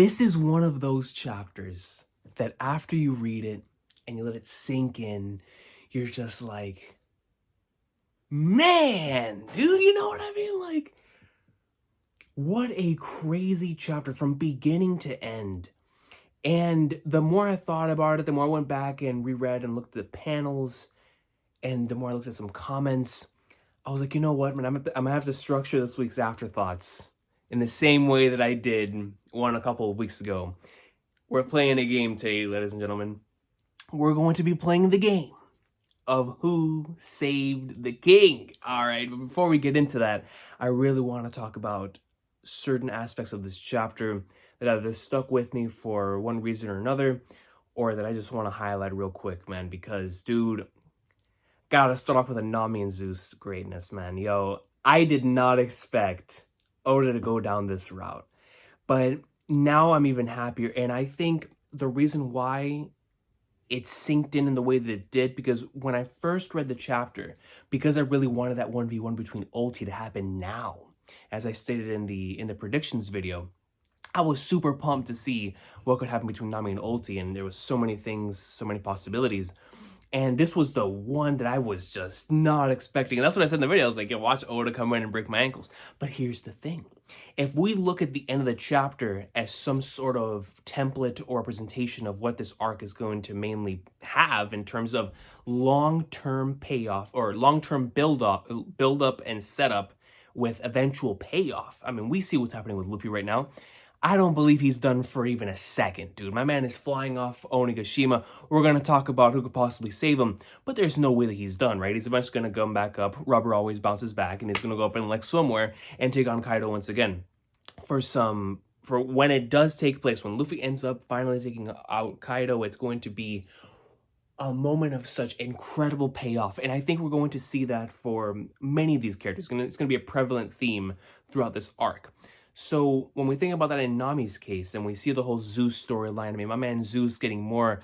This is one of those chapters that after you read it and you let it sink in, you're just like, man, dude, you know what I mean? Like, what a crazy chapter from beginning to end. And the more I thought about it, the more I went back and reread and looked at the panels, and the more I looked at some comments, I was like, you know what, man, I'm gonna have to structure this week's Afterthoughts in the same way that I did one a couple of weeks ago. We're playing a game today, ladies and gentlemen. We're going to be playing the game of Who Saved the King. All right, but before we get into that, I really want to talk about certain aspects of this chapter that either stuck with me for one reason or another, or that I just want to highlight real quick, man, because, dude, gotta start off with a Nami and Zeus greatness, man. Yo, I did not expect Oda to go down this route, but now I'm even happier, and I think the reason why it synced in the way that it did, because when I first read the chapter, because I really wanted that 1v1 between Ulti to happen now, as I stated in the predictions video, I was super pumped to see what could happen between Nami and Ulti, and there was so many things, so many possibilities. And this was the one that I was just not expecting. And that's what I said in the video. I was like, yo, watch Oda come in and break my ankles. But here's the thing. If we look at the end of the chapter as some sort of template or representation of what this arc is going to mainly have in terms of long-term payoff or long-term build-up and setup with eventual payoff. I mean, we see what's happening with Luffy right now. I don't believe he's done for even a second, dude. My man is flying off Onigashima. We're going to talk about who could possibly save him, but there's no way that he's done, right? He's eventually going to come back up. Rubber always bounces back, and he's going to go up in like swimwear and take on Kaido once again. For when it does take place, when Luffy ends up finally taking out Kaido, it's going to be a moment of such incredible payoff. And I think we're going to see that for many of these characters. It's going to be a prevalent theme throughout this arc. So when we think about that in Nami's case, and we see the whole Zeus storyline, I mean, my man Zeus getting more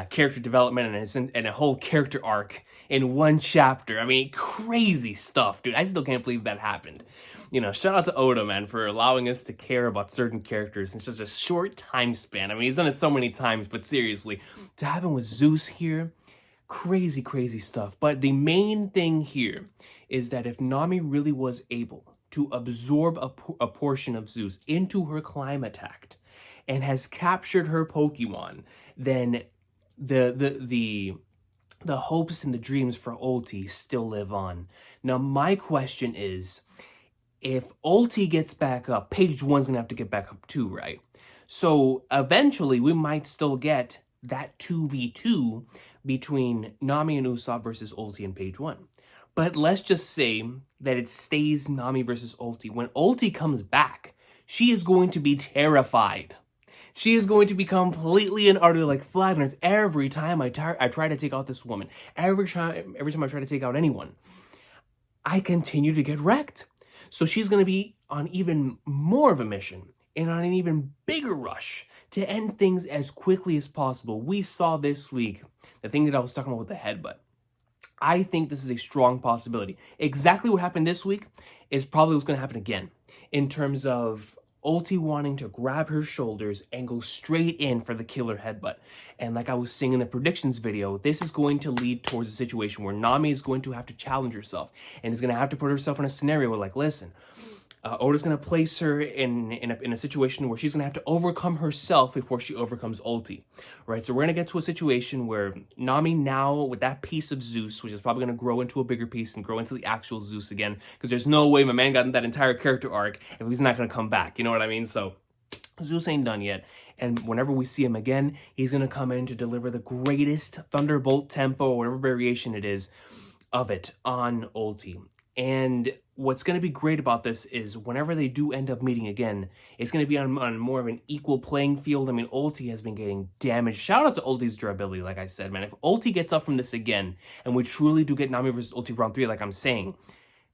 character development and a whole character arc in one chapter. I mean, crazy stuff, dude. I still can't believe that happened. You know, shout out to Oda, man, for allowing us to care about certain characters in such a short time span. I mean, he's done it so many times, but seriously, to happen with Zeus here, crazy, crazy stuff. But the main thing here is that if Nami really was able to absorb a portion of Zeus into her Climateact and has captured her Pokemon, then the hopes and the dreams for Ulti still live on. Now, my question is, if Ulti gets back up, Page 1's gonna have to get back up too, right? So eventually we might still get that 2v2 between Nami and Usopp versus Ulti and Page 1. But let's just say that it stays Nami versus Ulti. When Ulti comes back, she is going to be terrified. She is going to be completely and utterly like flaggers every time I try to take out this woman. Every time I try to take out anyone, I continue to get wrecked. So she's going to be on even more of a mission and on an even bigger rush to end things as quickly as possible. We saw this week the thing that I was talking about with the headbutt. I think this is a strong possibility. Exactly what happened this week is probably what's going to happen again in terms of Ulti wanting to grab her shoulders and go straight in for the killer headbutt. And like I was saying in the predictions video, this is going to lead towards a situation where Nami is going to have to challenge herself and is going to have to put herself in a scenario where, like, listen, Oda's going to place her in a situation where she's going to have to overcome herself before she overcomes Ulti, right? So we're going to get to a situation where Nami now, with that piece of Zeus, which is probably going to grow into a bigger piece and grow into the actual Zeus again, because there's no way my man got that entire character arc if he's not going to come back, you know what I mean? So Zeus ain't done yet, and whenever we see him again, he's going to come in to deliver the greatest Thunderbolt tempo, or whatever variation it is, of it on Ulti. And what's going to be great about this is whenever they do end up meeting again, it's going to be on more of an equal playing field. I mean, Ulti has been getting damaged. Shout out to Ulti's durability, like I said, man. If Ulti gets up from this again, and we truly do get Nami versus Ulti round 3, like I'm saying,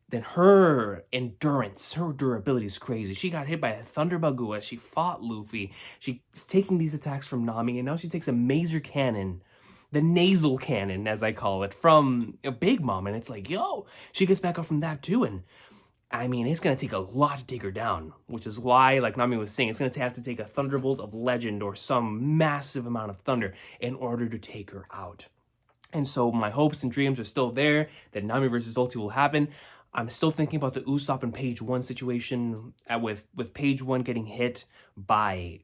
then her endurance, her durability is crazy. She got hit by a Thunder Bagua. She fought Luffy. She's taking these attacks from Nami, and now she takes a Mazer Cannon, the nasal cannon, as I call it, from a Big Mom. And it's like, yo, she gets back up from that too. And I mean, it's going to take a lot to take her down, which is why, like Nami was saying, it's going to have to take a thunderbolt of legend or some massive amount of thunder in order to take her out. And so my hopes and dreams are still there that Nami versus Ulti will happen. I'm still thinking about the Usopp and Page 1 situation with Page 1 getting hit by,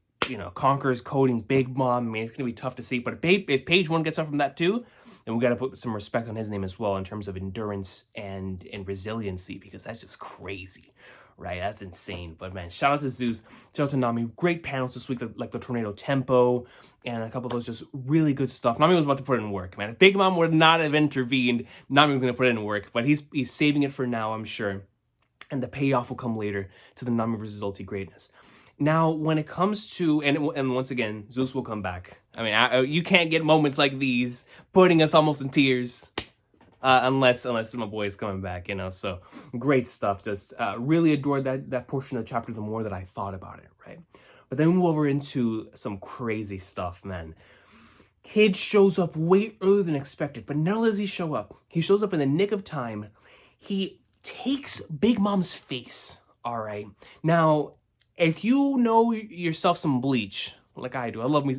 Conqueror's coding Big Mom. I mean, it's going to be tough to see. But if Page 1 gets up from that too, then we got to put some respect on his name as well in terms of endurance and resiliency, because that's just crazy, right? That's insane. But man, shout out to Zeus, shout out to Nami. Great panels this week, like the tornado tempo and a couple of those just really good stuff. Nami was about to put it in work, man. If Big Mom would not have intervened, Nami was going to put it in work. But he's saving it for now, I'm sure. And the payoff will come later to the Nami versus Ulti greatness. Now, when it comes to, and once again, Zeus will come back. I mean, you can't get moments like these putting us almost in tears, unless my boy is coming back, So great stuff. Just really adored that portion of the chapter the more that I thought about it, right? But then we move over into some crazy stuff, man. Kid shows up way earlier than expected, but not only does he show up, he shows up in the nick of time. He takes Big Mom's face, all right? Now, if you know yourself some Bleach, like I do, I love me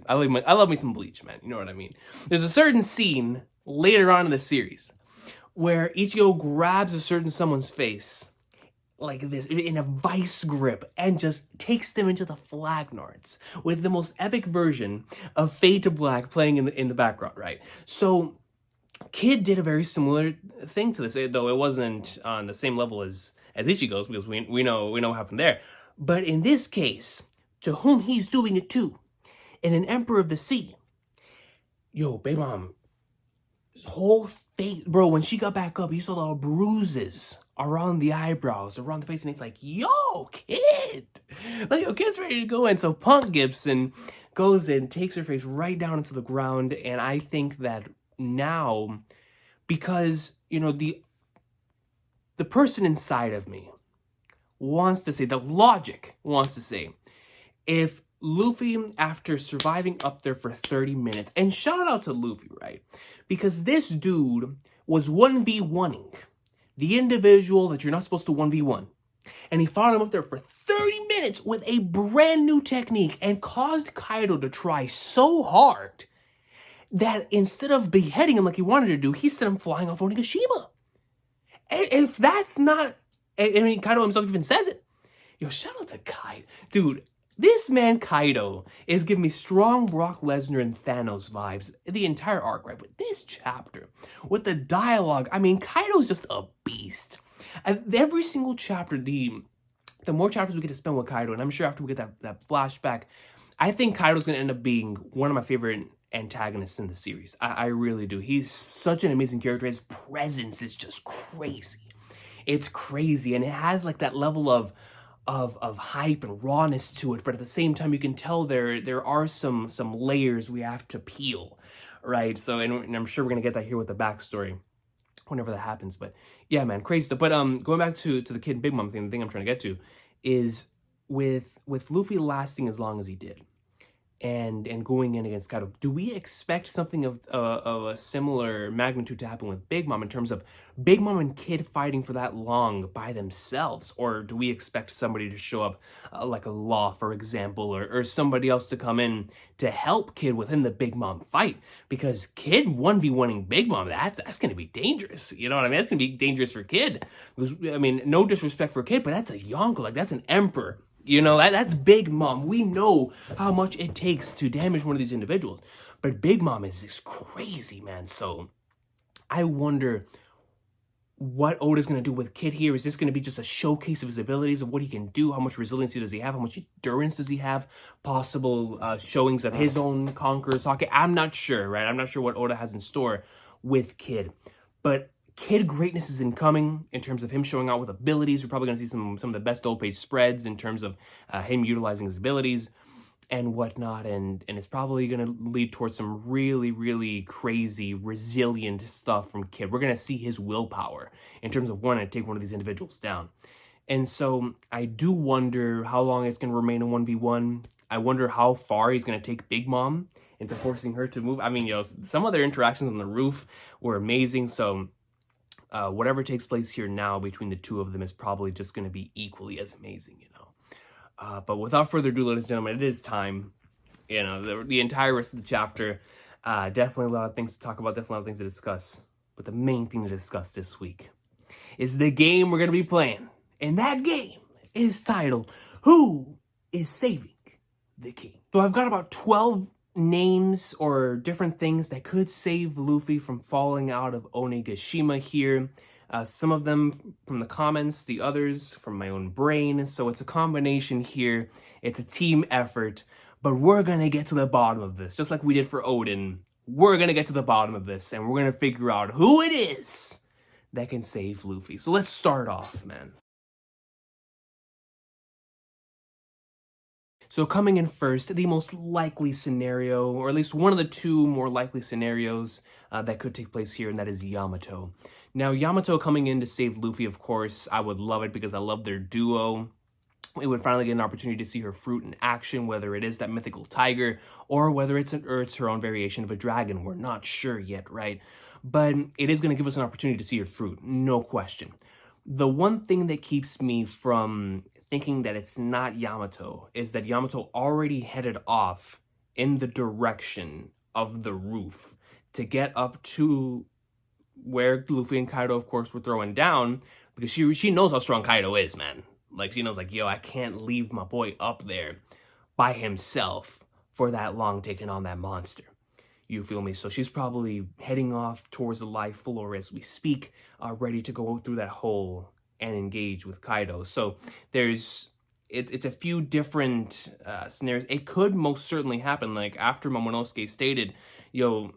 some Bleach, man. You know what I mean? There's a certain scene later on in the series where Ichigo grabs a certain someone's face like this in a vice grip and just takes them into the Flagnards with the most epic version of Fade to Black playing in the background, right? So Kid did a very similar thing to this, though it wasn't on the same level as Ichigo's, because we know what happened there. But in this case, to whom he's doing it to, in an Emperor of the Sea, Big Mom, his whole face, bro, when she got back up, you saw the bruises around the eyebrows, around the face, and it's like, Kid! Like, Kid's ready to go in. So Punk Gibson goes in, takes her face right down into the ground, and I think that now, because, the person inside of me wants to say, the logic wants to say, if Luffy, after surviving up there for 30 minutes, and shout out to Luffy, right? Because this dude was 1v1ing the individual that you're not supposed to 1v1. And he fought him up there for 30 minutes with a brand new technique and caused Kaido to try so hard that instead of beheading him like he wanted to do, he sent him flying off Onigashima. And if that's not, Kaido himself even says it. Shout out to Kaido. Dude, this man Kaido is giving me strong Brock Lesnar and Thanos vibes the entire arc, right? But this chapter, with the dialogue, Kaido's just a beast. Every single chapter, the more chapters we get to spend with Kaido, and I'm sure after we get that flashback, I think Kaido's going to end up being one of my favorite antagonists in the series. I really do. He's such an amazing character. His presence is just crazy. It's crazy, and it has like that level of hype and rawness to it, but at the same time you can tell there are some layers we have to peel, right? So and I'm sure we're gonna get that here with the backstory whenever that happens. But yeah, man, crazy stuff. But going back to the Kid Big Mom thing, the thing I'm trying to get to is with Luffy lasting as long as he did and going in against Kaido, do we expect something of a similar magnitude to happen with Big Mom in terms of Big Mom and Kid fighting for that long by themselves? Or do we expect somebody to show up, like a Law, for example, or somebody else to come in to help Kid within the Big Mom fight? Because Kid 1v1ing Big Mom, that's going to be dangerous. You know what I mean? That's going to be dangerous for Kid. Because, no disrespect for Kid, but that's a Yonko, like that's an Emperor. That's Big Mom. We know how much it takes to damage one of these individuals. But Big Mom is just crazy, man. So I wonder what Oda's going to do with Kid here. Is this going to be just a showcase of his abilities, of what he can do? How much resiliency does he have? How much endurance does he have? Possible showings of his own Conqueror's Haki? I'm not sure, right? I'm not sure what Oda has in store with Kid. But Kid greatness is incoming in terms of him showing out with abilities. We're probably going to see some of the best old page spreads in terms of him utilizing his abilities and whatnot. And it's probably going to lead towards some really, really crazy, resilient stuff from Kid. We're going to see his willpower in terms of wanting to take one of these individuals down. And so I do wonder how long it's going to remain a 1v1. I wonder how far he's going to take Big Mom into forcing her to move. Some of their interactions on the roof were amazing. So whatever takes place here now between the two of them is probably just going to be equally as amazing, you know. But without further ado, ladies and gentlemen, it is time. You know, the entire rest of the chapter, definitely a lot of things to talk about, definitely a lot of things to discuss. But the main thing to discuss this week is the game we're going to be playing. And that game is titled, Who is Saving the King? So I've got about 12 names or different things that could save Luffy from falling out of Onigashima here. Some of them from the comments, the others from my own brain. So it's a combination here. It's a team effort. But we're going to get to the bottom of this. Just like we did for Odin. We're going to get to the bottom of this. And we're going to figure out who it is that can save Luffy. So let's start off, man. So coming in first, the most likely scenario, or at least one of the two more likely scenarios that could take place here, and that is Yamato. Now, Yamato coming in to save Luffy, of course, I would love it because I love their duo. We would finally get an opportunity to see her fruit in action, whether it is that mythical tiger or whether it's her own variation of a dragon. We're not sure yet, right? But it is going to give us an opportunity to see her fruit, no question. The one thing that keeps me from thinking that it's not Yamato is that Yamato already headed off in the direction of the roof to get up to where Luffy and Kaido, of course, were throwing down, because she knows how strong Kaido is, man. Like, she knows, like, yo, I can't leave my boy up there by himself for that long taking on that monster. You feel me? So she's probably heading off towards the live floor as we speak, ready to go through that hole and engage with Kaido. So it's a few different scenarios. It could most certainly happen, like after Momonosuke stated, yo,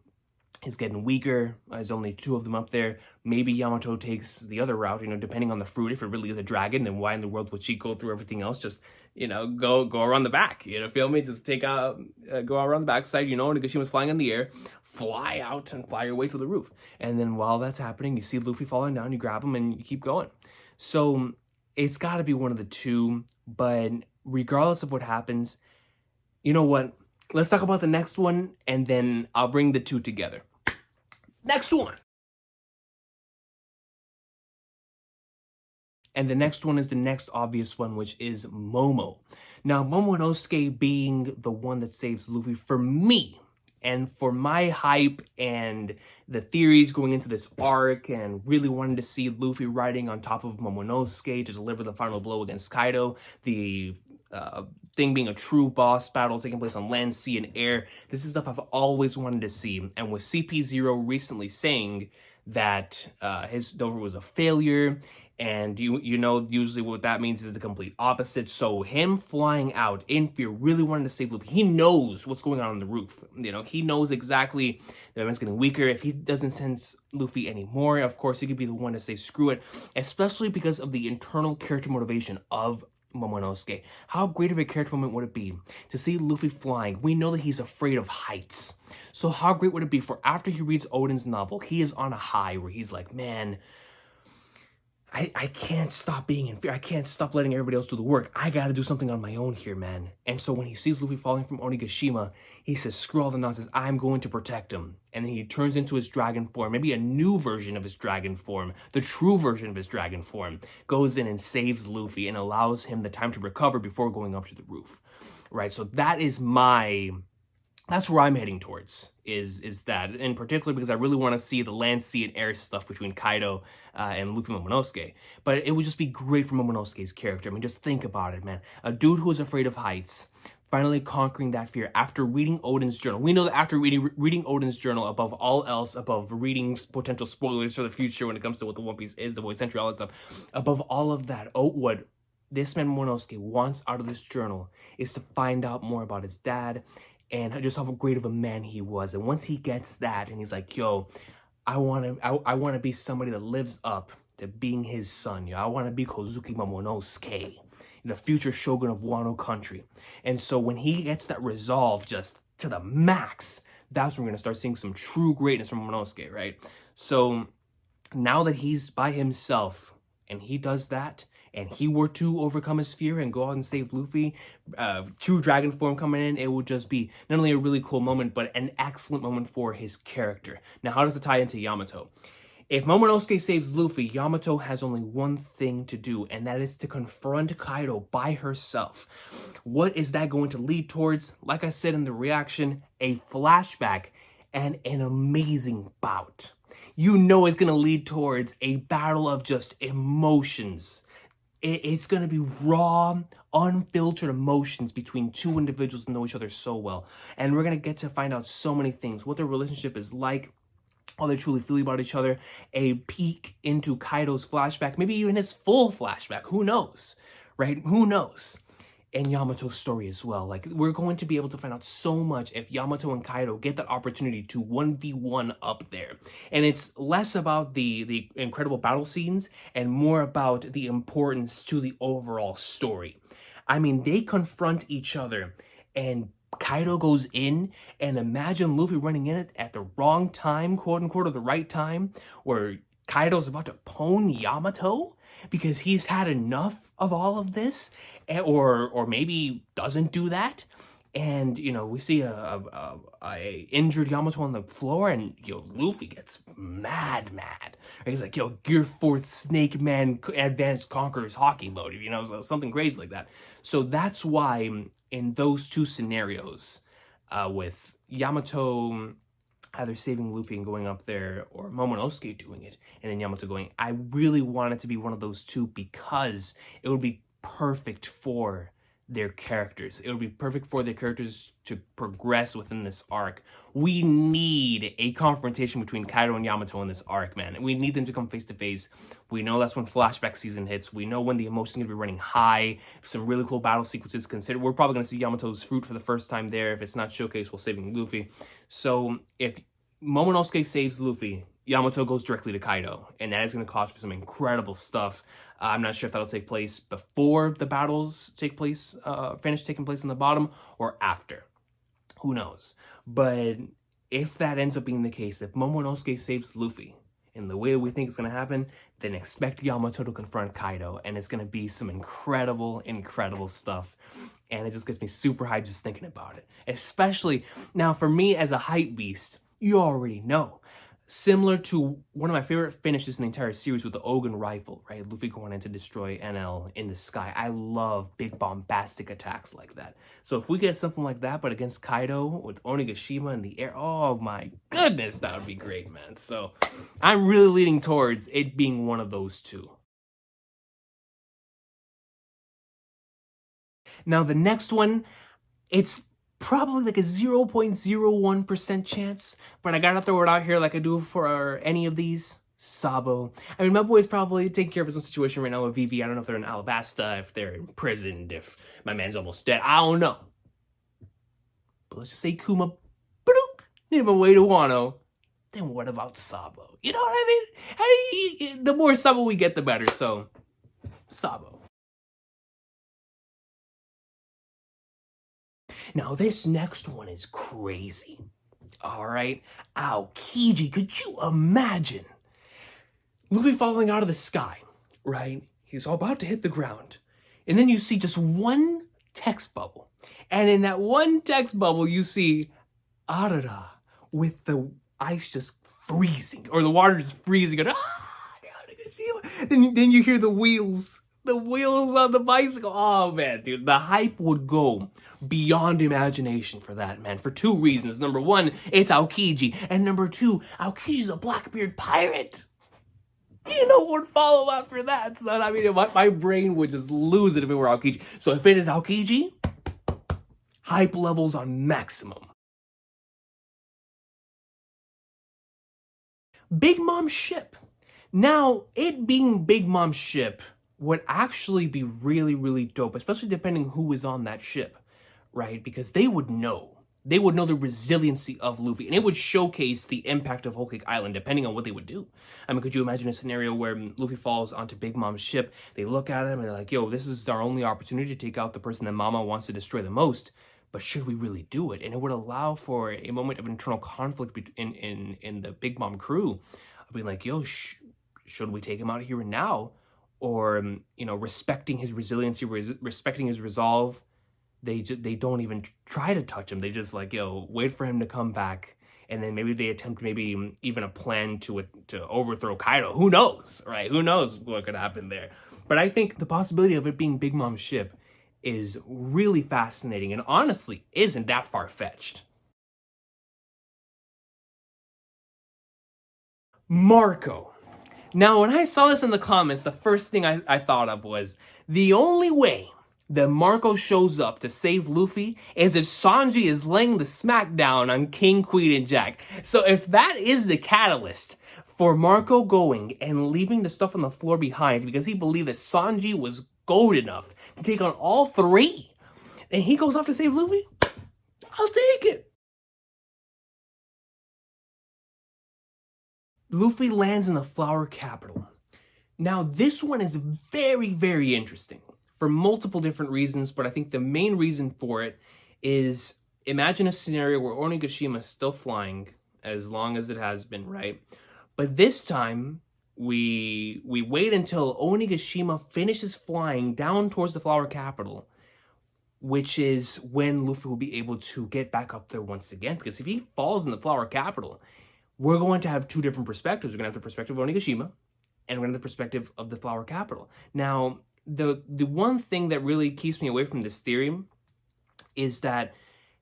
he's getting weaker. There's only two of them up there. Maybe Yamato takes the other route, you know, depending on the fruit. If it really is a dragon, then why in the world would she go through everything else? Just, you know, go around the back, you know, feel me? Just go around the backside, you know, and Onigashima was flying in the air, fly out and fly your way to the roof. And then while that's happening, you see Luffy falling down, you grab him and you keep going. So it's got to be one of the two, but regardless of what happens, you know what? Let's talk about the next one, and then I'll bring the two together. Next one. And the next one is the next obvious one, which is Momo. Now, Momonosuke being the one that saves Luffy for me, and for my hype and the theories going into this arc, and really wanting to see Luffy riding on top of Momonosuke to deliver the final blow against Kaido, the thing being a true boss battle taking place on land, sea, and air. This is stuff I've always wanted to see. And with CP0 recently saying that his Dover was a failure, and you know, usually what that means is the complete opposite. So him flying out in fear, really wanting to save Luffy. He knows what's going on the roof. You know, he knows exactly that man's getting weaker. If he doesn't sense Luffy anymore, of course, he could be the one to say screw it, especially because of the internal character motivation of Momonosuke. How great of a character moment would it be to see Luffy flying? We know that he's afraid of heights. So how great would it be for after he reads Odin's novel, he is on a high where he's like, man, I can't stop being in fear. I can't stop letting everybody else do the work. I gotta do something on my own here, man. And so when he sees Luffy falling from Onigashima, he says, screw all the nonsense. I'm going to protect him. And then he turns into his dragon form, maybe a new version of his dragon form, the true version of his dragon form, goes in and saves Luffy and allows him the time to recover before going up to the roof. Right? So that's where I'm heading towards, is that, in particular because I really want to see the land, sea, and air stuff between Kaido and Luffy Momonosuke. But it would just be great for Momonosuke's character. I mean, just think about it, man. A dude who is afraid of heights, finally conquering that fear after reading Odin's journal. We know that after reading Odin's journal, above all else, above reading potential spoilers for the future when it comes to what the One Piece is, the Void Century, all that stuff, above all of that, what this man Momonosuke wants out of this journal is to find out more about his dad, and just how great of a man he was. And once he gets that, and he's like, yo, I want to be somebody that lives up to being his son. Yo, I want to be Kozuki Momonosuke, the future shogun of Wano country. And so when he gets that resolve just to the max, that's when we're going to start seeing some true greatness from Momonosuke, right? So now that he's by himself and he does that, and he were to overcome his fear and go out and save Luffy, true dragon form coming in, it would just be not only a really cool moment, but an excellent moment for his character. Now, how does it tie into Yamato? If Momonosuke saves Luffy, Yamato has only one thing to do, and that is to confront Kaido by herself. What is that going to lead towards? Like I said in the reaction, a flashback and an amazing bout. You know it's going to lead towards a battle of just emotions. It's going to be raw, unfiltered emotions between two individuals who know each other so well. And we're going to get to find out so many things, what their relationship is like, how they truly feel about each other, a peek into Kaido's flashback, maybe even his full flashback, who knows, right? Who knows? And Yamato's story as well. Like, we're going to be able to find out so much if Yamato and Kaido get that opportunity to 1v1 up there. And it's less about the incredible battle scenes and more about the importance to the overall story. I mean, they confront each other and Kaido goes in, and imagine Luffy running in it at the wrong time, quote unquote, or the right time, where Kaido's about to pwn Yamato because he's had enough of all of this, or maybe doesn't do that. And, you know, we see a injured Yamato on the floor, and, Luffy gets mad. He's like, Gear 4 Snake Man Advanced Conqueror's Hockey mode, so something crazy like that. So that's why in those two scenarios, with Yamato either saving Luffy and going up there, or Momonosuke doing it, and then Yamato going, I really want it to be one of those two because it would be perfect for their characters. It would be perfect for their characters to progress within this arc. We need a confrontation between Kaido and Yamato in this arc, man. And we need them to come face to face. We know that's when flashback season hits. We know when the emotions are going to be running high. Some really cool battle sequences considered. We're probably going to see Yamato's fruit for the first time there. If it's not showcased while saving Luffy. So if Momonosuke saves Luffy, Yamato goes directly to Kaido. And that is going to cause for some incredible stuff. I'm not sure if that'll take place before the battles take place, finish taking place in the bottom, or after. Who knows? But if that ends up being the case, if Momonosuke saves Luffy in the way we think it's going to happen, then expect Yamato to confront Kaido, and it's going to be some incredible stuff. And it just gets me super hyped just thinking about it. Especially, now for me as a hype beast, you already know. Similar to one of my favorite finishes in the entire series with the Ogun rifle, right? Luffy going in to destroy NL in the sky. I love big bombastic attacks like that. So if we get something like that, but against Kaido with Onigashima in the air, oh my goodness, that would be great, man. So I'm really leaning towards it being one of those two. Now the next one, it's probably like a 0.01% chance, but I gotta throw it out here like I do for any of these. SABO. I mean, my boy's probably taking care of his own situation right now with Vivi. I don't know if they're in Alabasta, if they're imprisoned, if my man's almost dead. I don't know. But let's just say Kuma, need him away to Wano. Then what about SABO? You know what I mean? The more SABO we get, the better. So, SABO. Now, this next one is crazy. All right? Aokiji, could you imagine? Luffy falling out of the sky, right? He's all about to hit the ground. And then you see just one text bubble. And in that one text bubble, you see Arara with the ice just freezing, or the water just freezing. And, then you hear the wheels on the bicycle. Oh, man, dude, the hype would go beyond imagination for that, man, for two reasons. Number one, it's Aokiji, and number two, Aokiji's a Blackbeard pirate. You know what would follow after that, son? I mean, my brain would just lose it if it were Aokiji. So if it is Aokiji, hype levels on maximum. Big Mom's ship. Now, it being Big Mom's ship would actually be really dope, especially depending who is on that ship, right? Because they would know the resiliency of Luffy, and it would showcase the impact of Whole Cake Island, depending on what they would do. I mean, could you imagine a scenario where Luffy falls onto Big Mom's ship, they look at him and they're like, yo, this is our only opportunity to take out the person that Mama wants to destroy the most, but should we really do it? And it would allow for a moment of internal conflict in the Big Mom crew, of being like, yo, should we take him out here and now? Or, respecting his resiliency, respecting his resolve, they don't even try to touch him. They just like, wait for him to come back and then maybe they attempt maybe even a plan to overthrow Kaido. Who knows, right? Who knows what could happen there? But I think the possibility of it being Big Mom's ship is really fascinating, and honestly isn't that far-fetched. Marco. Now, when I saw this in the comments, the first thing I thought of was the only way that Marco shows up to save Luffy is if Sanji is laying the smackdown on King, Queen, and Jack. So if that is the catalyst for Marco going and leaving the stuff on the floor behind because he believed that Sanji was gold enough to take on all three, and he goes off to save Luffy, I'll take it. Luffy lands in the Flower Capital. Now, this one is very, very interesting for multiple different reasons, but I think the main reason for it is, imagine a scenario where Onigashima is still flying as long as it has been, right? But this time, we wait until Onigashima finishes flying down towards the Flower Capital, which is when Luffy will be able to get back up there once again. Because if he falls in the Flower Capital, we're going to have two different perspectives. We're going to have the perspective of Onigashima, and we're going to have the perspective of the Flower Capital. Now, the one thing that really keeps me away from this theory is that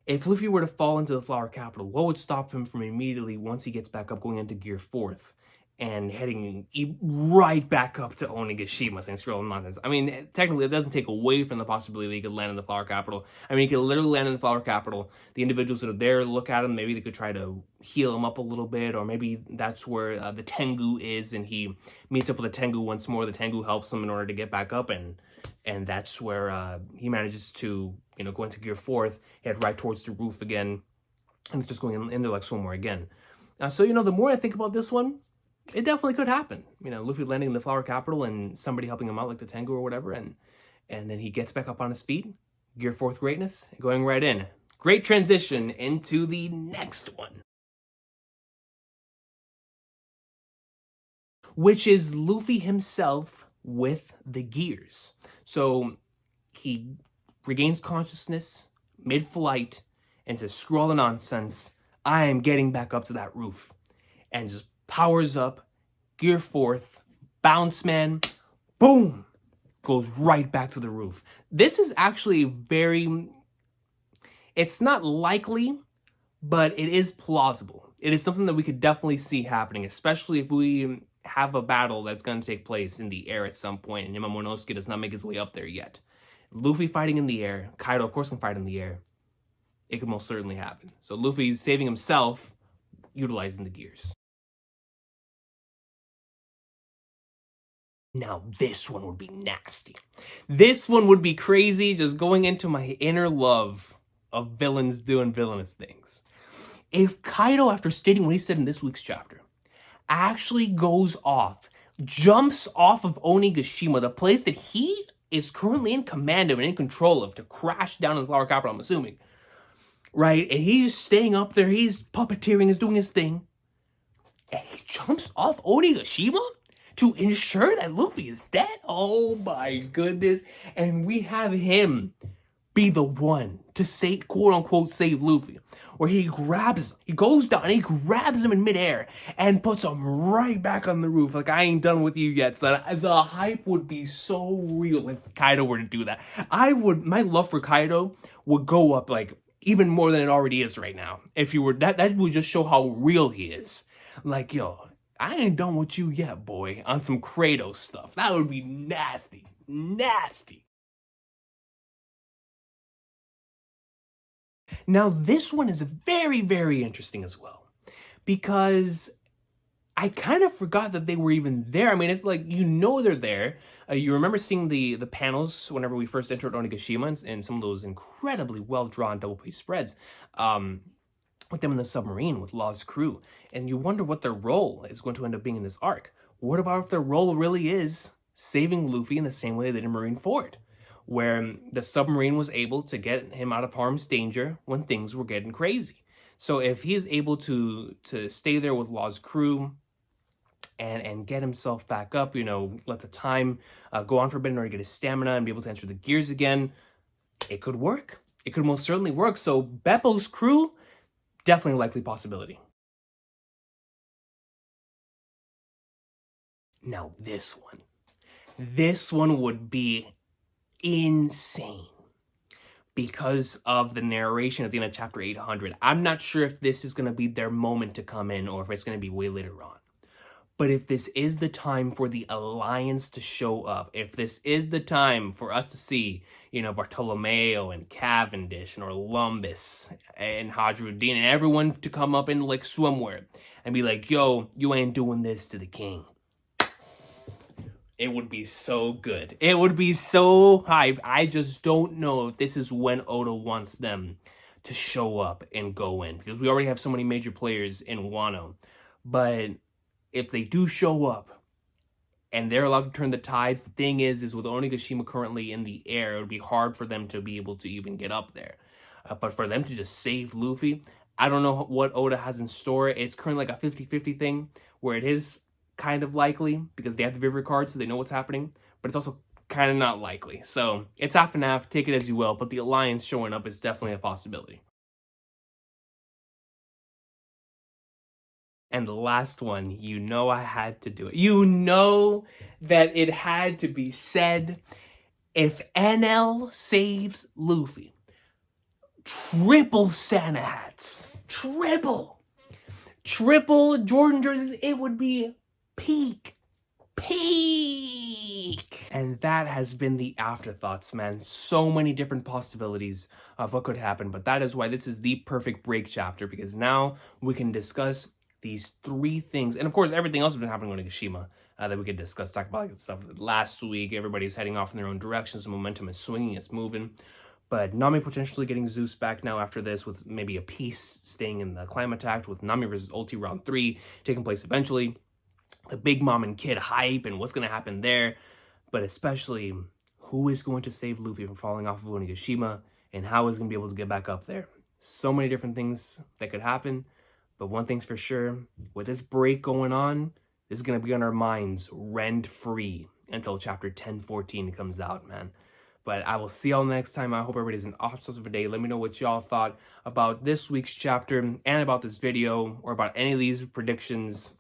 if Luffy were to fall into the Flower Capital, what would stop him from immediately, once he gets back up, going into Gear 4th and heading right back up to Onigashima, saying screw all nonsense? I mean, technically, it doesn't take away from the possibility that he could land in the Flower Capital. I mean, he could literally land in the Flower Capital. The individuals that are there look at him. Maybe they could try to heal him up a little bit, or maybe that's where the Tengu is, and he meets up with the Tengu once more. The Tengu helps him in order to get back up, and that's where he manages to, go into Gear 4th, head right towards the roof again, and it's just going in there like swimwear again. So, the more I think about this one, it definitely could happen. Luffy landing in the Flower Capital and somebody helping him out, like the Tengu or whatever, and then he gets back up on his feet, Gear 4th greatness, going right in. Great transition into the next one, which is Luffy himself with the gears. So he regains consciousness mid-flight and says, screw all the nonsense, I am getting back up to that roof, and just powers up, Gear 4th, bounce man, boom, goes right back to the roof. This is actually it's not likely, but it is plausible. It is something that we could definitely see happening, especially if we have a battle that's going to take place in the air at some point, and Momonosuke does not make his way up there yet. Luffy fighting in the air, Kaido of course can fight in the air. It could most certainly happen. So Luffy's saving himself, utilizing the gears. Now, this one would be nasty. This one would be crazy, just going into my inner love of villains doing villainous things. If Kaido, after stating what he said in this week's chapter, actually goes off, jumps off of Onigashima, the place that he is currently in command of and in control of, to crash down in the Flower Capital, I'm assuming, right? And he's staying up there, he's puppeteering, he's doing his thing, and he jumps off Onigashima to ensure that Luffy is dead? Oh my goodness. And we have him be the one to save, quote unquote, save Luffy. Where he grabs him, he goes down, and he grabs him in midair and puts him right back on the roof. Like, I ain't done with you yet, son. The hype would be so real if Kaido were to do that. My love for Kaido would go up like even more than it already is right now. If you were, that would just show how real he is. Like, yo, I ain't done with you yet, boy, on some Kratos stuff. That would be nasty. Nasty. Now, this one is very, very interesting as well, because I kind of forgot that they were even there. I mean, it's like, they're there. You remember seeing the panels whenever we first entered Onigashima, and some of those incredibly well-drawn double-page spreads. With them in the submarine with Law's crew, and you wonder what their role is going to end up being in this arc. What about if their role really is saving Luffy in the same way they did in Marineford, where the submarine was able to get him out of harm's danger when things were getting crazy? So if he is able to stay there with Law's crew and get himself back up, let the time go on for a bit in order to get his stamina and be able to enter the gears again, it could work. It could most certainly work. So Beppo's crew, definitely a likely possibility. Now this one would be insane because of the narration at the end of chapter 800. I'm not sure if this is going to be their moment to come in or if it's going to be way later on. But if this is the time for the Alliance to show up, if this is the time for us to see, Bartolomeo and Cavendish and Orlumbus and Hadruddin and everyone to come up in like swimwear and be like, yo, you ain't doing this to the king. It would be so good. It would be so hype. I just don't know if this is when Oda wants them to show up and go in, because we already have so many major players in Wano. But if they do show up and they're allowed to turn the tides, the thing is with Onigashima currently in the air, it would be hard for them to be able to even get up there. But for them to just save Luffy, I don't know what Oda has in store. It's currently like a 50-50 thing where it is kind of likely because they have the Vivid card, so they know what's happening, but it's also kind of not likely. So it's half and half, take it as you will, but the Alliance showing up is definitely a possibility. And the last one, I had to do it. That it had to be said. If NL saves Luffy, triple Santa hats. Triple Jordan jerseys. It would be peak. And that has been the Afterthoughts, man. So many different possibilities of what could happen, but that is why this is the perfect break chapter, because now we can discuss these three things, and of course everything else has been happening on Nagashima that we could discuss, talk about like stuff last week. Everybody's heading off in their own directions, the momentum is swinging, it's moving. But Nami potentially getting Zeus back now after this, with maybe a piece staying in the Climate Act, with Nami versus Ulti round 3 taking place eventually. The Big Mom and Kid hype and what's going to happen there. But especially, who is going to save Luffy from falling off of Onigashima, and how is going to be able to get back up there. So many different things that could happen. But one thing's for sure, with this break going on, this is going to be on our minds rent-free until chapter 1014 comes out, man. But I will see y'all next time. I hope everybody has an awesome day. Let me know what y'all thought about this week's chapter and about this video, or about any of these predictions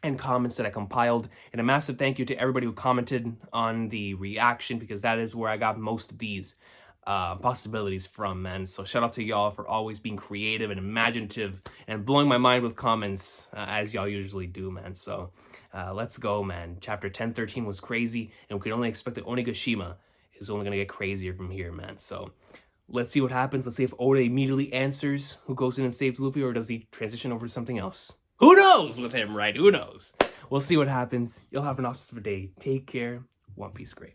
and comments that I compiled. And a massive thank you to everybody who commented on the reaction, because that is where I got most of these possibilities from, man. So shout out to y'all for always being creative and imaginative and blowing my mind with comments, as y'all usually do, man. So let's go, man. Chapter 1013 was crazy, and we can only expect that Onigashima is only going to get crazier from here, man. So let's see what happens. Let's see if Oda immediately answers who goes in and saves Luffy, or does he transition over to something else? Who knows with him, right? Who knows? We'll see what happens. You'll have an awesome day. Take care. One Piece great.